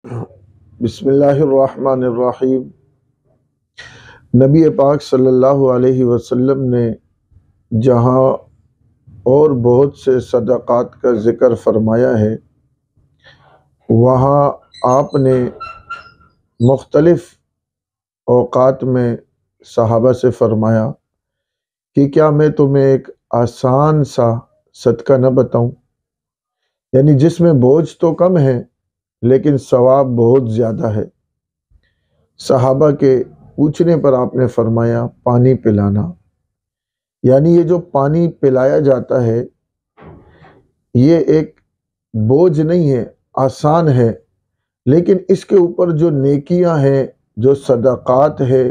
بسم اللہ الرحمن الرحیم۔ نبی پاک صلی اللہ علیہ وسلم نے جہاں اور بہت سے صدقات کا ذکر فرمایا ہے، وہاں آپ نے مختلف اوقات میں صحابہ سے فرمایا کہ کیا میں تمہیں ایک آسان سا صدقہ نہ بتاؤں، یعنی جس میں بوجھ تو کم ہے لیکن ثواب بہت زیادہ ہے۔ صحابہ کے پوچھنے پر آپ نے فرمایا پانی پلانا، یعنی یہ جو پانی پلایا جاتا ہے یہ ایک بوجھ نہیں ہے، آسان ہے، لیکن اس کے اوپر جو نیکیاں ہیں، جو صدقات ہے،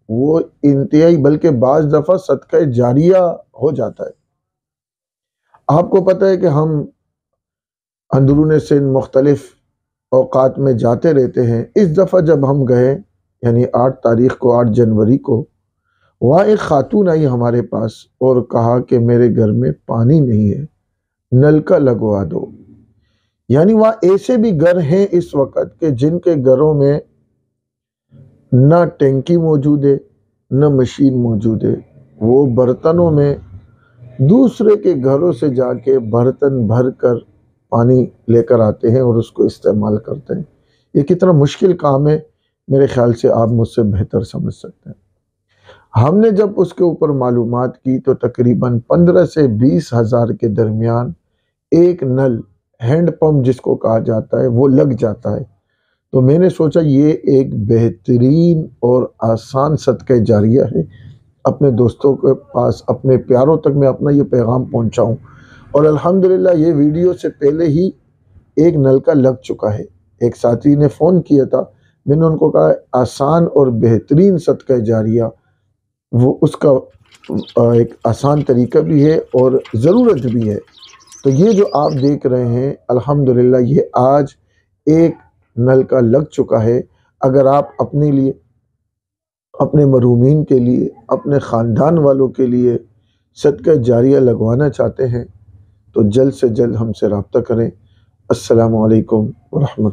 وہ انتہائی، بلکہ بعض دفعہ صدقہ جاریہ ہو جاتا ہے۔ آپ کو پتہ ہے کہ ہم اندرون سندھ مختلف اوقات میں جاتے رہتے ہیں۔ اس دفعہ جب ہم گئے، یعنی 8 تاریخ کو، 8 جنوری کو، وہاں ایک خاتون آئی ہمارے پاس اور کہا کہ میرے گھر میں پانی نہیں ہے، نل کا لگوا دو۔ یعنی وہاں ایسے بھی گھر ہیں اس وقت کہ جن کے گھروں میں نہ ٹینکی موجود ہے، نہ مشین موجود ہے، وہ برتنوں میں دوسرے کے گھروں سے جا کے برتن بھر کر پانی لے کر آتے ہیں اور اس کو استعمال کرتے ہیں۔ یہ کتنا مشکل کام ہے، میرے خیال سے آپ مجھ سے بہتر سمجھ سکتے ہیں۔ ہم نے جب اس کے اوپر معلومات کی تو تقریباً 15 سے 20 ہزار کے درمیان ایک نل، ہینڈ پمپ جس کو کہا جاتا ہے، وہ لگ جاتا ہے۔ تو میں نے سوچا یہ ایک بہترین اور آسان صدقہ جاریہ ہے، اپنے دوستوں کے پاس، اپنے پیاروں تک میں اپنا یہ پیغام پہنچاؤں۔ اور الحمدللہ یہ ویڈیو سے پہلے ہی ایک نل کا لگ چکا ہے۔ ایک ساتھی نے فون کیا تھا، میں نے ان کو کہا آسان اور بہترین صدقہ جاریہ، وہ اس کا ایک آسان طریقہ بھی ہے اور ضرورت بھی ہے۔ تو یہ جو آپ دیکھ رہے ہیں، الحمدللہ یہ آج ایک نل کا لگ چکا ہے۔ اگر آپ اپنے لیے، اپنے مرحومین کے لیے، اپنے خاندان والوں کے لیے صدقہ جاریہ لگوانا چاہتے ہیں تو جلد سے جلد ہم سے رابطہ کریں۔ السلام علیکم ورحمۃ اللہ۔